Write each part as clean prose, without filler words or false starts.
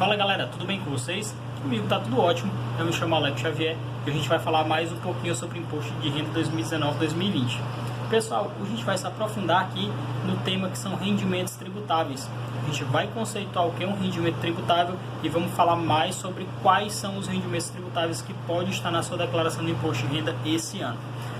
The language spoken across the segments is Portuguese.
Fala galera, tudo bem com vocês? Comigo tá tudo ótimo, eu me chamo Alex Xavier e a gente vai falar mais um pouquinho sobre imposto de renda 2019-2020. Pessoal, a gente vai se aprofundar aqui no tema que são rendimentos tributáveis. A gente vai conceituar o que é um rendimento tributável e vamos falar mais sobre quais são os rendimentos tributáveis que podem estar na sua declaração de imposto de renda esse ano.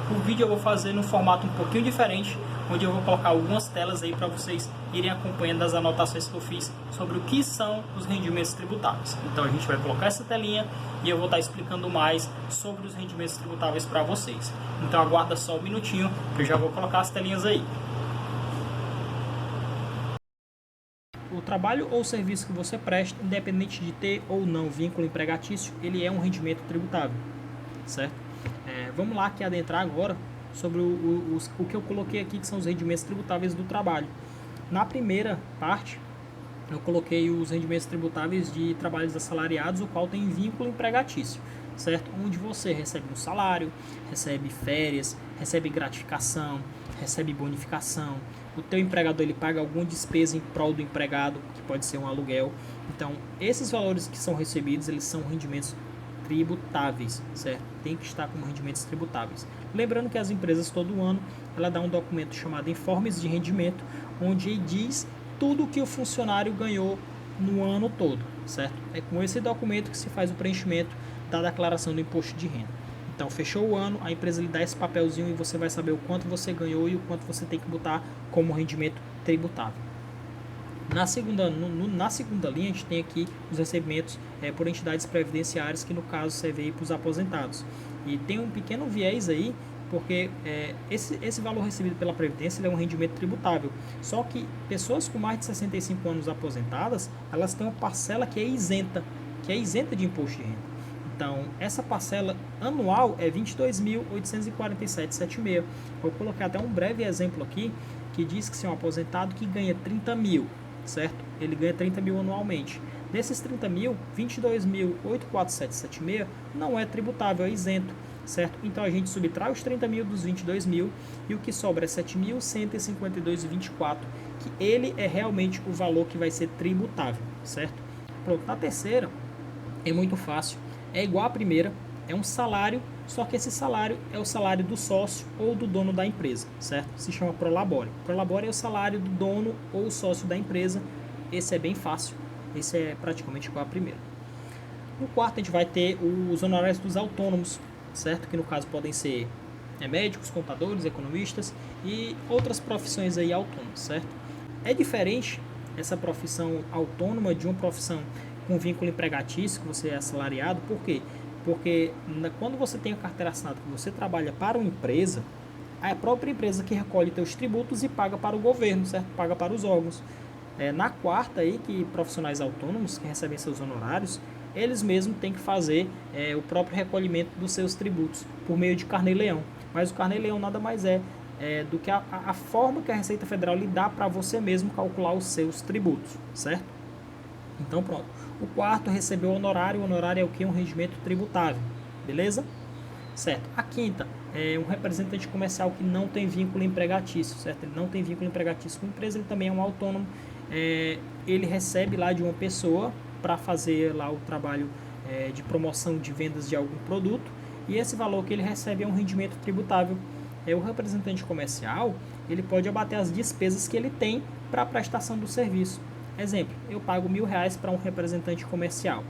O vídeo eu vou fazer num formato um pouquinho diferente, onde eu vou colocar algumas telas aí para vocês irem acompanhando as anotações que eu fiz sobre o que são os rendimentos tributáveis. Então a gente vai colocar essa telinha e eu vou estar explicando mais sobre os rendimentos tributáveis para vocês. Então aguarda só um minutinho que eu já vou colocar as telinhas aí. O trabalho ou serviço que você presta, independente de ter ou não vínculo empregatício, ele é um rendimento tributável, certo? Vamos lá que adentrar agora sobre o que eu coloquei aqui, que são os rendimentos tributáveis do trabalho. Na primeira parte, eu coloquei os rendimentos tributáveis de trabalhos assalariados, o qual tem vínculo empregatício, certo? Onde você recebe um salário, recebe férias, recebe gratificação, recebe bonificação. O teu empregador ele paga alguma despesa em prol do empregado, que pode ser um aluguel. Então, esses valores que são recebidos, eles são rendimentos tributáveis, certo? Tem que estar como rendimentos tributáveis. Lembrando que as empresas todo ano ela dá um documento chamado Informes de Rendimento, onde diz tudo que o funcionário ganhou no ano todo, certo? É com esse documento que se faz o preenchimento da declaração do imposto de renda. Então, fechou o ano, a empresa lhe dá esse papelzinho e você vai saber o quanto você ganhou e o quanto você tem que botar como rendimento tributável. Na segunda linha, a gente tem aqui os recebimentos por entidades previdenciárias, que no caso serve para os aposentados. E tem um pequeno viés aí, porque esse valor recebido pela Previdência ele é um rendimento tributável. Só que pessoas com mais de 65 anos aposentadas, elas têm uma parcela que é isenta de imposto de renda. Então, essa parcela anual é R$ 22.847,76. Vou colocar até um breve exemplo aqui, que diz que se é um aposentado que ganha 30 mil, certo? Ele ganha 30 mil anualmente. Desses 30 mil, 22.847,76 não é tributável, é isento, certo? Então a gente subtrai os 30 mil dos 22 mil e o que sobra é 7.152,24, que ele é realmente o valor que vai ser tributável, certo? Pronto, na terceira é muito fácil, é igual à primeira, é um salário, só que esse salário é o salário do sócio ou do dono da empresa, certo? Se chama Prolabore. Prolabore é o salário do dono ou sócio da empresa. Esse é bem fácil, esse é praticamente igual à primeira. No quarto a gente vai ter os honorários dos autônomos, certo? Que no caso podem ser médicos, contadores, economistas e outras profissões aí autônomas, certo? É diferente essa profissão autônoma de uma profissão com vínculo empregatício, que você é assalariado. Por quê? Porque quando você tem a carteira assinada, que você trabalha para uma empresa, é a própria empresa que recolhe seus tributos e paga para o governo, certo? Paga para os órgãos. Na quarta aí, que profissionais autônomos que recebem seus honorários, eles mesmos têm que fazer o próprio recolhimento dos seus tributos por meio de carnê-leão. Mas o carnê-leão nada mais do que a forma que a Receita Federal lhe dá para você mesmo calcular os seus tributos, certo? Então pronto. O quarto recebeu honorário. O honorário é o que? Um rendimento tributável. Beleza? Certo. A quinta é um representante comercial que não tem vínculo empregatício, certo? Ele não tem vínculo empregatício com a empresa, ele também é um autônomo. Ele recebe lá de uma pessoa para fazer lá o trabalho de promoção de vendas de algum produto, e esse valor que ele recebe é um rendimento tributável. O representante comercial, ele pode abater as despesas que ele tem para a prestação do serviço. Exemplo, eu pago R$1.000 para um representante comercial,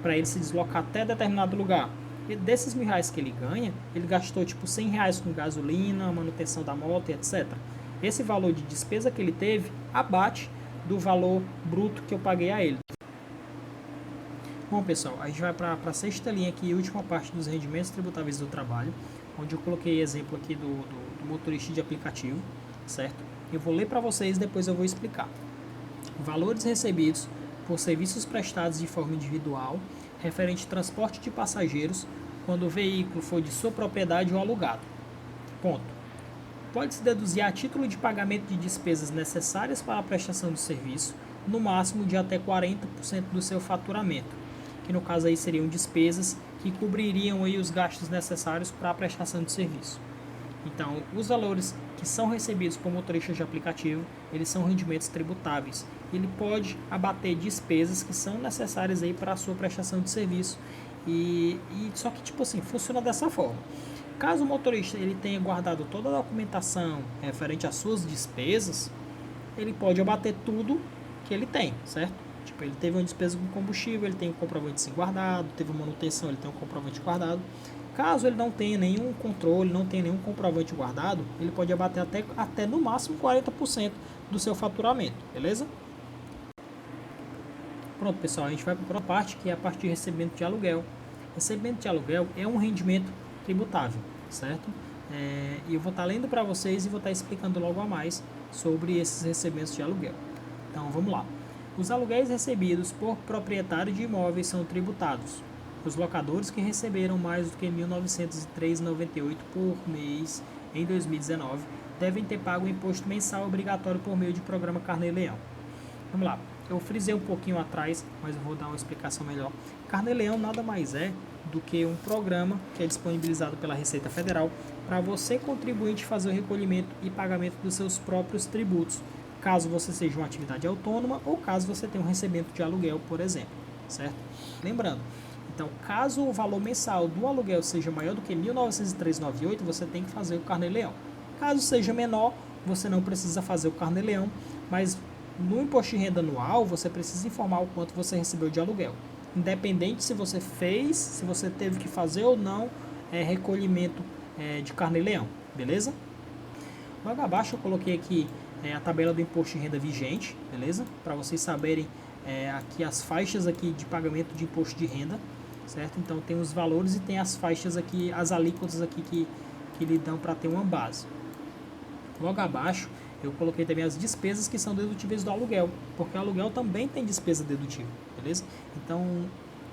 para ele se deslocar até determinado lugar. E desses R$1.000 que ele ganha, ele gastou tipo R$100 com gasolina, manutenção da moto, etc. Esse valor de despesa que ele teve abate do valor bruto que eu paguei a ele. Bom pessoal, a gente vai para a sexta linha aqui, última parte dos rendimentos tributáveis do trabalho, onde eu coloquei exemplo aqui do motorista de aplicativo, certo? Eu vou ler para vocês, depois eu vou explicar. Valores recebidos por serviços prestados de forma individual, referente ao transporte de passageiros, quando o veículo for de sua propriedade ou alugado. Ponto. Pode-se deduzir a título de pagamento de despesas necessárias para a prestação do serviço, no máximo de até 40% do seu faturamento, que no caso aí seriam despesas que cobririam aí os gastos necessários para a prestação de serviço. Então, os valores que são recebidos por motoristas de aplicativo, eles são rendimentos tributáveis. Ele pode abater despesas que são necessárias aí para a sua prestação de serviço. Só que, tipo assim, funciona dessa forma. Caso o motorista ele tenha guardado toda a documentação referente às suas despesas, ele pode abater tudo que ele tem, certo? Tipo, ele teve uma despesa com combustível, ele tem um comprovante sim guardado, teve manutenção, ele tem um comprovante guardado. Caso ele não tenha nenhum controle, não tenha nenhum comprovante guardado, ele pode abater até no máximo 40% do seu faturamento, beleza? Pronto, pessoal, a gente vai para a próxima parte, que é a parte de recebimento de aluguel. Recebimento de aluguel é um rendimento tributável, certo? E eu vou estar lendo para vocês e vou estar explicando logo a mais sobre esses recebimentos de aluguel. Então, vamos lá. Os aluguéis recebidos por proprietário de imóveis são tributados. Os locadores que receberam mais do que R$ 1.903,98 por mês em 2019 devem ter pago o imposto mensal obrigatório por meio de programa Carnê-Leão. Vamos lá. Eu frisei um pouquinho atrás, mas eu vou dar uma explicação melhor. Carnê-Leão nada mais é do que um programa que é disponibilizado pela Receita Federal para você, contribuinte, fazer o recolhimento e pagamento dos seus próprios tributos, caso você seja uma atividade autônoma ou caso você tenha um recebimento de aluguel, por exemplo, certo? Lembrando, então, caso o valor mensal do aluguel seja maior do que R$ 1.903,98, você tem que fazer o Carnê-Leão. Caso seja menor, você não precisa fazer o Carnê-Leão, mas no imposto de renda anual, você precisa informar o quanto você recebeu de aluguel. Independente se você fez, se você teve que fazer ou não recolhimento de Carnê-Leão, beleza? Logo abaixo eu coloquei aqui a tabela do imposto de renda vigente, beleza? Para vocês saberem aqui as faixas aqui de pagamento de imposto de renda, certo? Então tem os valores e tem as faixas aqui, as alíquotas aqui que lhe dão para ter uma base. Logo abaixo eu coloquei também as despesas que são dedutíveis do aluguel, porque o aluguel também tem despesa dedutível, beleza? Então,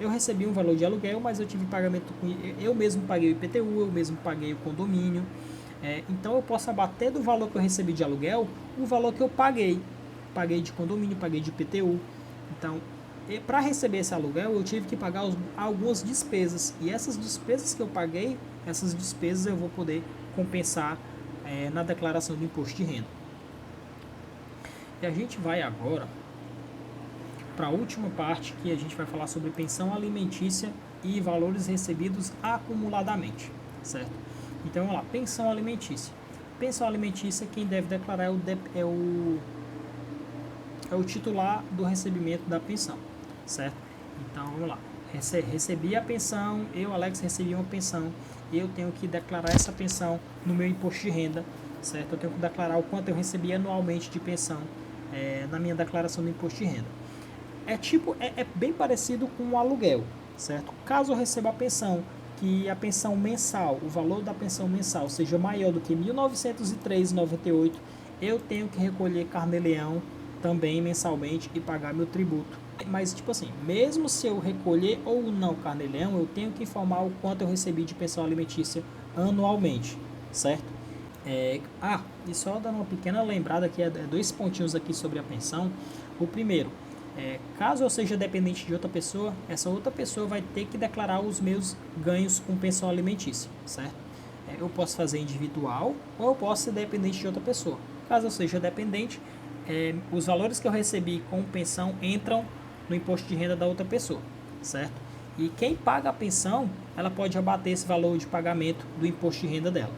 eu recebi um valor de aluguel, mas eu tive pagamento eu mesmo paguei o IPTU, eu mesmo paguei o condomínio. Então, eu posso abater do valor que eu recebi de aluguel o valor que eu paguei. Paguei de condomínio, paguei de IPTU. Então, para receber esse aluguel, eu tive que pagar algumas despesas. E essas despesas que eu paguei, essas despesas eu vou poder compensar na declaração do imposto de renda. E a gente vai agora para a última parte, que a gente vai falar sobre pensão alimentícia e valores recebidos acumuladamente, certo? Então, vamos lá, pensão alimentícia. Pensão alimentícia, quem deve declarar é o titular do recebimento da pensão, certo? Então, vamos lá. Recebi a pensão, eu, Alex, recebi uma pensão, eu tenho que declarar essa pensão no meu imposto de renda, certo? Eu tenho que declarar o quanto eu recebi anualmente de pensão na minha declaração do imposto de renda. É bem parecido com o aluguel, certo? Caso eu receba a pensão, que a pensão mensal, o valor da pensão mensal seja maior do que R$ 1.903,98, eu tenho que recolher Carnê-Leão também mensalmente e pagar meu tributo. Mas, tipo assim, mesmo se eu recolher ou não Carnê-Leão, eu tenho que informar o quanto eu recebi de pensão alimentícia anualmente, certo? E só dando uma pequena lembrada aqui, dois pontinhos aqui sobre a pensão. O primeiro, caso eu seja dependente de outra pessoa, essa outra pessoa vai ter que declarar os meus ganhos com pensão alimentícia, certo? Eu posso fazer individual ou eu posso ser dependente de outra pessoa. Caso eu seja dependente, os valores que eu recebi com pensão entram no imposto de renda da outra pessoa, certo? E quem paga a pensão, ela pode abater esse valor de pagamento do imposto de renda dela.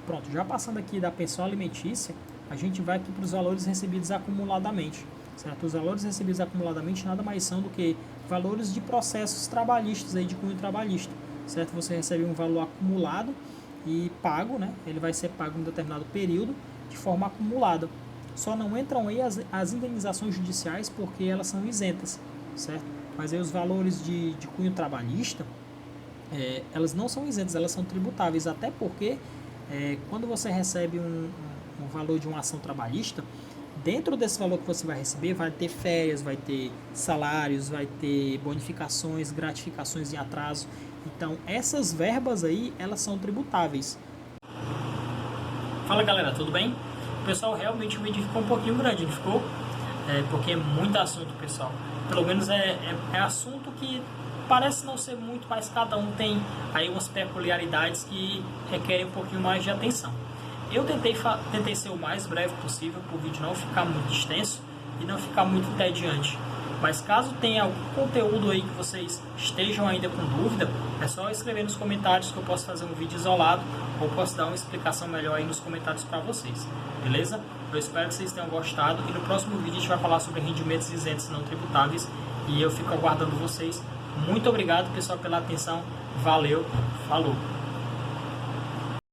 Pronto, já passando aqui da pensão alimentícia, a gente vai aqui para os valores recebidos acumuladamente, certo? Os valores recebidos acumuladamente nada mais são do que valores de processos trabalhistas, aí de cunho trabalhista, certo? Você recebe um valor acumulado e pago, né? Ele vai ser pago em um determinado período de forma acumulada. Só não entram aí as indenizações judiciais porque elas são isentas, certo? Mas aí os valores de cunho trabalhista, elas não são isentas, elas são tributáveis, até porque quando você recebe um valor de uma ação trabalhista, dentro desse valor que você vai receber, vai ter férias, vai ter salários, vai ter bonificações, gratificações em atraso. Então, essas verbas aí, elas são tributáveis. Fala galera, tudo bem? Pessoal, realmente o vídeo ficou um pouquinho grande, não ficou? Porque é muito assunto, pessoal. Pelo menos é assunto que parece não ser muito, mas cada um tem aí umas peculiaridades que requerem um pouquinho mais de atenção. Eu tentei ser o mais breve possível para o vídeo não ficar muito extenso e não ficar muito entediante. Mas caso tenha algum conteúdo aí que vocês estejam ainda com dúvida, é só escrever nos comentários que eu posso fazer um vídeo isolado ou posso dar uma explicação melhor aí nos comentários para vocês, beleza? Eu espero que vocês tenham gostado e no próximo vídeo a gente vai falar sobre rendimentos isentos não tributáveis e eu fico aguardando vocês. Muito obrigado, pessoal, pela atenção. Valeu, falou!